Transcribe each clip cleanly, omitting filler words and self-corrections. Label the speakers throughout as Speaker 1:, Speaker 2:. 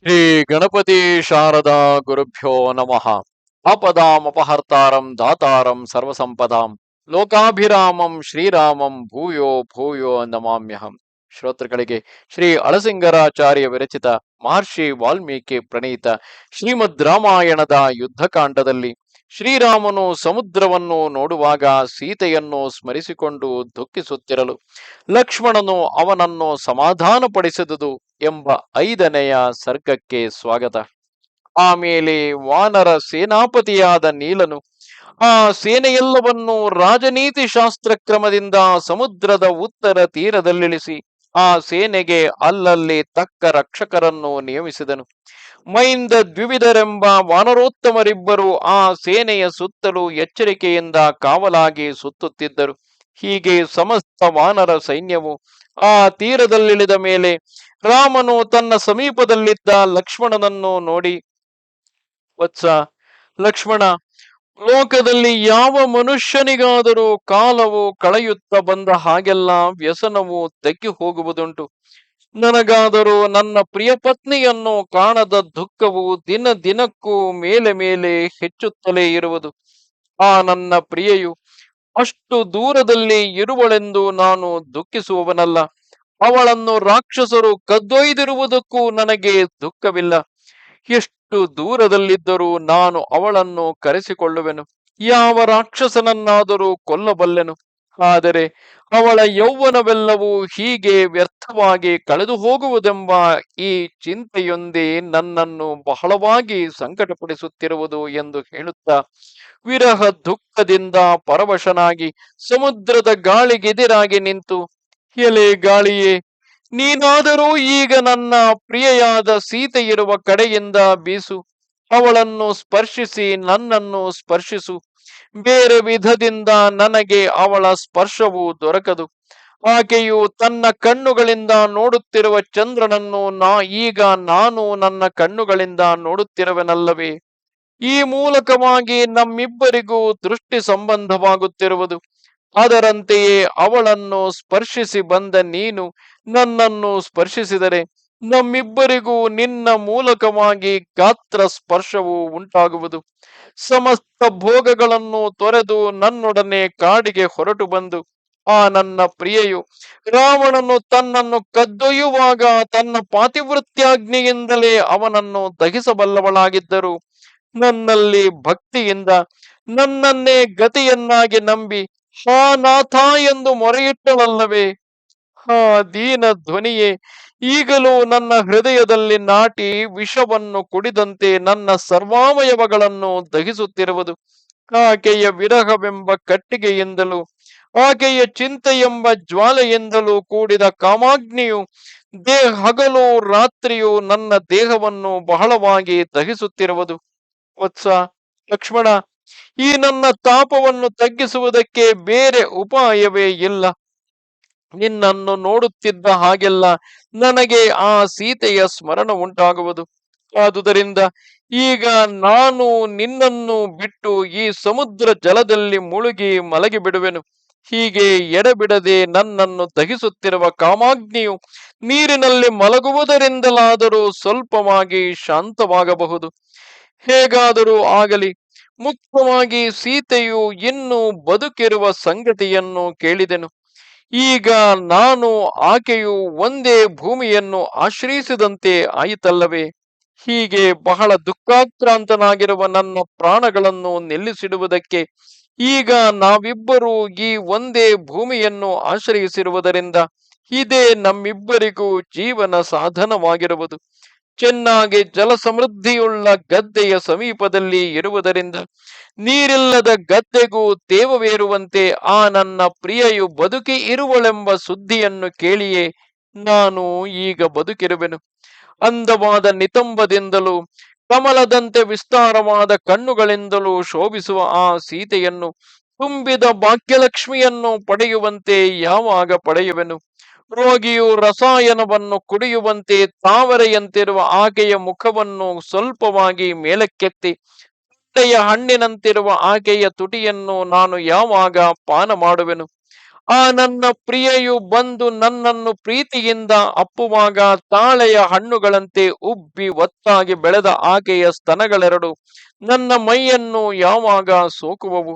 Speaker 1: ಶ್ರೀ ಗಣಪತಿ ಶಾರದಾ ಗುರುಭ್ಯೋ ನಮಃ. ಆಪದಾಮಪಹರ್ತಾರಂ ದಾತಾರಂ ಸರ್ವಸಂಪದಾಂ ಲೋಕಾಭಿರಾಮಂ ಶ್ರೀರಾಮಂ ಭೂಯೋ ಭೂಯೋ ನಮಾಮ್ಯಹಂ. ಶ್ರೋತೃಗಳಿಗೆ ಶ್ರೀ ಅಳಸಿಂಗರಾಚಾರ್ಯ ವಿರಚಿತ ಮಹರ್ಷಿ ವಾಲ್ಮೀಕಿ ಪ್ರಣೀತ ಶ್ರೀಮದ್ ರಾಮಾಯಣದ ಯುದ್ಧಕಾಂಡದಲ್ಲಿ ಶ್ರೀರಾಮನು ಸಮುದ್ರವನ್ನು ನೋಡುವಾಗ ಸೀತೆಯನ್ನು ಸ್ಮರಿಸಿಕೊಂಡು ದುಃಖಿಸುತ್ತಿರಲು ಲಕ್ಷ್ಮಣನು ಅವನನ್ನು ಸಮಾಧಾನಪಡಿಸಿದುದು ಎಂಬ 5ನೆಯ ಸರ್ಗಕ್ಕೆ ಸ್ವಾಗತ. ಆಮೇಲೆ ವಾನರ ಸೇನಾಪತಿಯಾದ ನೀಲನು ಆ ಸೇನೆಯೆಲ್ಲವನ್ನು ರಾಜನೀತಿ ಶಾಸ್ತ್ರ ಕ್ರಮದಿಂದ ಸಮುದ್ರದ ಉತ್ತರ ತೀರದಲ್ಲಿಳಿಸಿ ಆ ಸೇನೆಗೆ ಅಲ್ಲಲ್ಲಿ ತಕ್ಕ ರಕ್ಷಕರನ್ನು ನಿಯಮಿಸಿದನು. ಮೈಂದ ದ್ವಿವಿಧರೆಂಬ ವಾನರೋತ್ತಮರಿಬ್ಬರು ಆ ಸೇನೆಯ ಸುತ್ತಲೂ ಎಚ್ಚರಿಕೆಯಿಂದ ಕಾವಲಾಗಿ ಸುತ್ತುತ್ತಿದ್ದರು. ಹೀಗೆ ಸಮಸ್ತ ವಾನರ ಸೈನ್ಯವು ಆ ತೀರದಲ್ಲಿಳಿದ ಮೇಲೆ ರಾಮನು ತನ್ನ ಸಮೀಪದಲ್ಲಿದ್ದ ಲಕ್ಷ್ಮಣನನ್ನು ನೋಡಿ, ವತ್ಸ ಲಕ್ಷ್ಮಣ, ಲೋಕದಲ್ಲಿ ಯಾವ ಮನುಷ್ಯನಿಗಾದರೂ ಕಾಲವು ಕಳೆಯುತ್ತಾ ಬಂದ ಹಾಗೆಲ್ಲ ವ್ಯಸನವು ತಗ್ಗಿ ಹೋಗುವುದುಂಟು. ನನಗಾದರೂ ನನ್ನ ಪ್ರಿಯ ಪತ್ನಿಯನ್ನು ಕಾಣದ ದುಃಖವು ದಿನ ದಿನಕ್ಕೂ ಮೇಲೆ ಮೇಲೆ ಹೆಚ್ಚುತ್ತಲೇ ಇರುವುದು. ಆ ನನ್ನ ಪ್ರಿಯೆಯು ಅಷ್ಟು ದೂರದಲ್ಲಿ ಇರುವಳೆಂದು ನಾನು ದುಃಖಿಸುವವನಲ್ಲ. ಅವಳನ್ನು ರಾಕ್ಷಸರು ಕದ್ದೊಯ್ದಿರುವುದಕ್ಕೂ ನನಗೆ ದುಃಖವಿಲ್ಲ. ಎಷ್ಟು ದೂರದಲ್ಲಿದ್ದರೂ ನಾನು ಅವಳನ್ನು ಕರೆಸಿಕೊಳ್ಳುವೆನು. ಯಾವ ರಾಕ್ಷಸನನ್ನಾದರೂ ಕೊಲ್ಲಬಲ್ಲೆನು. ಆದರೆ ಅವಳ ಯೌವನವೆಲ್ಲವೂ ಹೀಗೆ ವ್ಯರ್ಥವಾಗಿ ಕಳೆದು ಹೋಗುವುದೆಂಬ ಈ ಚಿಂತೆಯೊಂದೇ ನನ್ನನ್ನು ಬಹಳವಾಗಿ ಸಂಕಟಪಡಿಸುತ್ತಿರುವುದು ಎಂದು ಹೇಳುತ್ತಾ ವಿರಹ ದುಃಖದಿಂದ ಪರವಶನಾಗಿ ಸಮುದ್ರದ ಗಾಳಿಗೆದಿರಾಗಿ ನಿಂತು, ಎಲೆ ಗಾಳಿಯೇ, ನೀನಾದರೂ ಈಗ ನನ್ನ ಪ್ರಿಯೆಯಾದ ಸೀತೆ ಇರುವ ಕಡೆಯಿಂದ ಬೀಸು. ಅವಳನ್ನು ಸ್ಪರ್ಶಿಸಿ ನನ್ನನ್ನು ಸ್ಪರ್ಶಿಸು. ಬೇರೆ ವಿಧದಿಂದ ನನಗೆ ಅವಳ ಸ್ಪರ್ಶವು ದೊರಕದು. ಆಕೆಯು ತನ್ನ ಕಣ್ಣುಗಳಿಂದ ನೋಡುತ್ತಿರುವ ಚಂದ್ರನನ್ನು ಈಗ ನಾನು ನನ್ನ ಕಣ್ಣುಗಳಿಂದ ನೋಡುತ್ತಿರುವೆನಲ್ಲವೇ? ಈ ಮೂಲಕವಾಗಿ ನಮ್ಮಿಬ್ಬರಿಗೂ ದೃಷ್ಟಿ ಸಂಬಂಧವಾಗುತ್ತಿರುವುದು. ಅದರಂತೆಯೇ ಅವಳನ್ನು ಸ್ಪರ್ಶಿಸಿ ಬಂದ ನೀನು ನನ್ನನ್ನು ಸ್ಪರ್ಶಿಸಿದರೆ ನಮ್ಮಿಬ್ಬರಿಗೂ ನಿನ್ನ ಮೂಲಕವಾಗಿ ಗಾತ್ರ ಸ್ಪರ್ಶವು ಉಂಟಾಗುವುದು. ಸಮಸ್ತ ಭೋಗಗಳನ್ನು ತೊರೆದು ನನ್ನೊಡನೆ ಕಾಡಿಗೆ ಹೊರಟು ಬಂದು ಆ ನನ್ನ ಪ್ರಿಯೆಯು ರಾವಣನು ತನ್ನನ್ನು ಕದ್ದೊಯ್ಯುವಾಗ ತನ್ನ ಪಾತಿವೃತ್ಯಾಗ್ನಿಯಿಂದಲೇ ಅವನನ್ನು ದಹಿಸಬಲ್ಲವಳಾಗಿದ್ದರು ನನ್ನಲ್ಲಿ ಭಕ್ತಿಯಿಂದ ನನ್ನನ್ನೇ ಗತಿಯನ್ನಾಗಿ ನಂಬಿ ಹಾ ನಾಥ ಎಂದು ಮೊರೆಯಿಟ್ಟಳಲ್ಲವೇ? ಹಾ ದೀನ ಧ್ವನಿಯೇ, ಈಗಲೂ ನನ್ನ ಹೃದಯದಲ್ಲಿ ನಾಟಿ ವಿಷವನ್ನು ಕುಡಿದಂತೆ ನನ್ನ ಸರ್ವಾವಯವಗಳನ್ನು ದಹಿಸುತ್ತಿರುವುದು. ಆಕೆಯ ವಿರಹವೆಂಬ ಕಟ್ಟಿಗೆಯಿಂದಲೂ ಆಕೆಯ ಚಿಂತೆ ಎಂಬ ಜ್ವಾಲೆಯಿಂದಲೂ ಕೂಡಿದ ಕಾಮಾಗ್ನಿಯು ಹಗಲು ರಾತ್ರಿಯು ನನ್ನ ದೇಹವನ್ನು ಬಹಳವಾಗಿ ದಹಿಸುತ್ತಿರುವುದು. ವತ್ಸ ಲಕ್ಷ್ಮಣ, ಈ ನನ್ನ ತಾಪವನ್ನು ತಗ್ಗಿಸುವುದಕ್ಕೆ ಬೇರೆ ಉಪಾಯವೇ ಇಲ್ಲ. ನಿನ್ನನ್ನು ನೋಡುತ್ತಿದ್ದ ಹಾಗೆಲ್ಲ ನನಗೆ ಆ ಸೀತೆಯ ಸ್ಮರಣ ಉಂಟಾಗುವುದು. ಆದುದರಿಂದ ಈಗ ನಾನು ನಿನ್ನನ್ನು ಬಿಟ್ಟು ಈ ಸಮುದ್ರ ಜಲದಲ್ಲಿ ಮುಳುಗಿ ಮಲಗಿ ಬಿಡುವೆನು. ಹೀಗೆ ಎಡಬಿಡದೆ ನನ್ನನ್ನು ದಹಿಸುತ್ತಿರುವ ಕಾಮಾಗ್ನಿಯು ನೀರಿನಲ್ಲಿ ಮಲಗುವುದರಿಂದಲಾದರೂ ಸ್ವಲ್ಪವಾಗಿ ಶಾಂತವಾಗಬಹುದು. ಹೇಗಾದರೂ ಆಗಲಿ, ಮುಖ್ಯವಾಗಿ ಸೀತೆಯು ಇನ್ನೂ ಬದುಕಿರುವ ಸಂಗತಿಯನ್ನು ಕೇಳಿದೆನು. ಈಗ ನಾನು ಆಕೆಯು ಒಂದೇ ಭೂಮಿಯನ್ನು ಆಶ್ರಯಿಸಿದಂತೆ ಆಯಿತಲ್ಲವೇ? ಹೀಗೆ ಬಹಳ ದುಃಖಾಕ್ರಾಂತನಾಗಿರುವ ನನ್ನ ಪ್ರಾಣಗಳನ್ನು ನಿಲ್ಲಿಸಿಡುವುದಕ್ಕೆ ಈಗ ನಾವಿಬ್ಬರೂ ಈ ಒಂದೇ ಭೂಮಿಯನ್ನು ಆಶ್ರಯಿಸಿರುವುದರಿಂದ ಇದೇ ನಮ್ಮಿಬ್ಬರಿಗೂ ಜೀವನ ಸಾಧನವಾಗಿರುವುದು. ಚೆನ್ನಾಗಿ ಜಲ ಸಮೃದ್ಧಿಯುಳ್ಳ ಗದ್ದೆಯ ಸಮೀಪದಲ್ಲಿ ಇರುವುದರಿಂದ ನೀರಿಲ್ಲದ ಗದ್ದೆಗೂ ತೇವವೇರುವಂತೆ ಆ ನನ್ನ ಪ್ರಿಯೆಯು ಬದುಕಿ ಇರುವಳೆಂಬ ಸುದ್ದಿಯನ್ನು ಕೇಳಿಯೇ ನಾನು ಈಗ ಬದುಕಿರುವೆನು. ಅಂದವಾದ ನಿತಂಬದಿಂದಲೂ ಕಮಲದಂತೆ ವಿಸ್ತಾರವಾದ ಕಣ್ಣುಗಳಿಂದಲೂ ಶೋಭಿಸುವ ಆ ಸೀತೆಯನ್ನು ತುಂಬಿದ ಭಾಗ್ಯಲಕ್ಷ್ಮಿಯನ್ನು ಪಡೆಯುವಂತೆ ಯಾವಾಗ ಪಡೆಯುವೆನು? ರೋಗಿಯು ರಸಾಯನವನ್ನು ಕುಡಿಯುವಂತೆ ತಾವರೆಯಂತಿರುವ ಆಕೆಯ ಮುಖವನ್ನು ಸ್ವಲ್ಪವಾಗಿ ಮೇಲಕ್ಕೆತ್ತಿ ಹಣ್ಣಿನಂತಿರುವ ಆಕೆಯ ತುಟಿಯನ್ನು ನಾನು ಯಾವಾಗ ಪಾನ ಮಾಡುವೆನು? ಆ ನನ್ನ ಪ್ರಿಯೆಯು ಬಂದು ನನ್ನನ್ನು ಪ್ರೀತಿಯಿಂದ ಅಪ್ಪುವಾಗ ತಾಳೆಯ ಹಣ್ಣುಗಳಂತೆ ಉಬ್ಬಿ ಒತ್ತಾಗಿ ಬೆಳೆದ ಆಕೆಯ ಸ್ತನಗಳೆರಡು ನನ್ನ ಮೈಯನ್ನು ಯಾವಾಗ ಸೋಕುವವು.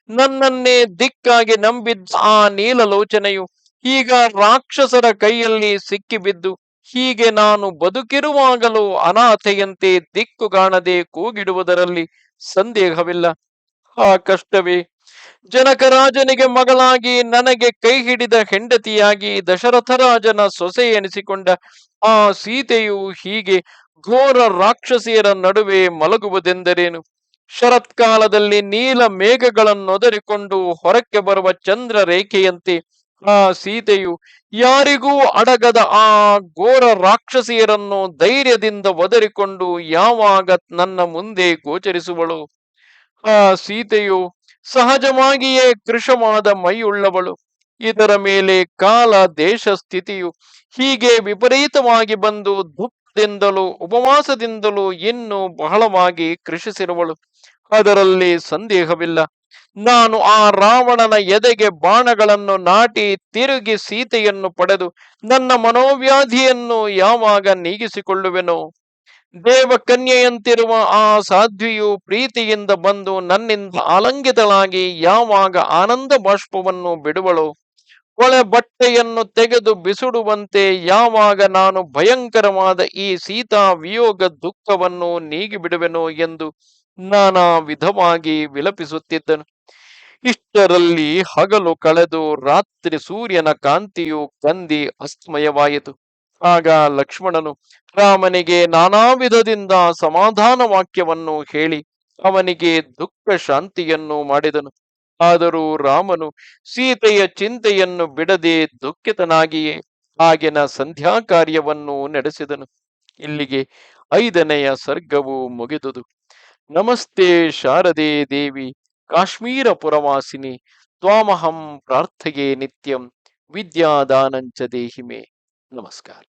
Speaker 1: ನನ್ನನ್ನೇ ದಿಕ್ಕಾಗಿ ನಂಬಿದ್ದ ಆ ನೀಲಲೋಚನೆಯು ಈಗ ರಾಕ್ಷಸರ ಕೈಯಲ್ಲಿ ಸಿಕ್ಕಿಬಿದ್ದು ಹೀಗೆ ನಾನು ಬದುಕಿರುವಾಗಲೂ ಅನಾಥೆಯಂತೆ ದಿಕ್ಕುಗಾಣದೆ ಕೂಗಿಡುವುದರಲ್ಲಿ ಸಂದೇಹವಿಲ್ಲ. ಆ ಕಷ್ಟವೇ ಜನಕರಾಜನಿಗೆ ಮಗಳಾಗಿ ನನಗೆ ಕೈ ಹಿಡಿದ ಹೆಂಡತಿಯಾಗಿ ದಶರಥರಾಜನ ಸೊಸೆ ಎನಿಸಿಕೊಂಡ ಆ ಸೀತೆಯು ಹೀಗೆ ಘೋರ ರಾಕ್ಷಸಿಯರ ನಡುವೆ ಮಲಗುವುದೆಂದರೇನು? ಶರತ್ಕಾಲದಲ್ಲಿ ನೀಲ ಮೇಘಗಳನ್ನೊದರಿಕೊಂಡು ಹೊರಕ್ಕೆ ಬರುವ ಚಂದ್ರ ರೇಖೆಯಂತೆ ಆ ಸೀತೆಯು ಯಾರಿಗೂ ಅಡಗದ ಆ ಘೋರ ರಾಕ್ಷಸಿಯರನ್ನು ಧೈರ್ಯದಿಂದ ಒದರಿಕೊಂಡು ಯಾವಾಗ ನನ್ನ ಮುಂದೆ ಗೋಚರಿಸುವಳು? ಆ ಸೀತೆಯು ಸಹಜವಾಗಿಯೇ ಕೃಶವಾದ ಮೈಯುಳ್ಳವಳು. ಇದರ ಮೇಲೆ ಕಾಲ ದೇಶ ಸ್ಥಿತಿಯು ಹೀಗೆ ವಿಪರೀತವಾಗಿ ಬಂದು ದುಃಖದಿಂದಲೂ ಉಪವಾಸದಿಂದಲೂ ಇನ್ನೂ ಬಹಳವಾಗಿ ಕೃಷಿಸಿರುವಳು. ಅದರಲ್ಲಿ ಸಂದೇಹವಿಲ್ಲ. ನಾನು ಆ ರಾವಣನ ಎದೆಗೆ ಬಾಣಗಳನ್ನು ನಾಟಿ ತಿರುಗಿ ಸೀತೆಯನ್ನು ಪಡೆದು ನನ್ನ ಮನೋವ್ಯಾಧಿಯನ್ನು ಯಾವಾಗ ನೀಗಿಸಿಕೊಳ್ಳುವೆನೋ? ದೇವಕನ್ಯೆಯಂತಿರುವ ಆ ಸಾಧ್ವಿಯು ಪ್ರೀತಿಯಿಂದ ಬಂದು ನನ್ನಿಂದ ಆಲಂಗಿತಳಾಗಿ ಯಾವಾಗ ಆನಂದ ಬಾಷ್ಪವನ್ನು ಬಿಡುವಳೋ? ಒಳೆ ಬಟ್ಟೆಯನ್ನು ತೆಗೆದು ಬಿಸುಡುವಂತೆ ಯಾವಾಗ ನಾನು ಭಯಂಕರವಾದ ಈ ಸೀತಾ ವಿಯೋಗ ದುಃಖವನ್ನು ನೀಗಿ ಬಿಡುವೆನೋ ಎಂದು ನಾನಾ ವಿಧವಾಗಿ ವಿಲಪಿಸುತ್ತಿದ್ದನು. ಇಷ್ಟರಲ್ಲಿ ಹಗಲು ಕಳೆದು ರಾತ್ರಿ ಸೂರ್ಯನ ಕಾಂತಿಯು ಕಂದಿ ಅಸ್ತಮಯವಾಯಿತು. ಆಗ ಲಕ್ಷ್ಮಣನು ರಾಮನಿಗೆ ನಾನಾ ವಿಧದಿಂದ ಸಮಾಧಾನ ವಾಕ್ಯವನ್ನು ಹೇಳಿ ಅವನಿಗೆ ದುಃಖ ಶಾಂತಿಯನ್ನು ಮಾಡಿದನು. ಆದರೂ ರಾಮನು ಸೀತೆಯ ಚಿಂತೆಯನ್ನು ಬಿಡದೆ ದುಃಖಿತನಾಗಿಯೇ ಆಗಿನ ಸಂಧ್ಯಾ ಕಾರ್ಯವನ್ನು ನಡೆಸಿದನು. ಇಲ್ಲಿಗೆ 5ನೆಯ ಸರ್ಗವು ಮುಗಿದುದು. ನಮಸ್ತೆ ಶಾರದೆ ದೇವಿ ಕಾಶ್ಮೀರ ಪುರವಾಸಿನಿ ತ್ವಾಮಹಂ ಪ್ರಾರ್ಥೆಯೇ ನಿತ್ಯಂ ವಿದ್ಯಾದಾನಂಚ ದೇಹಿಮೆ. ನಮಸ್ಕಾರ.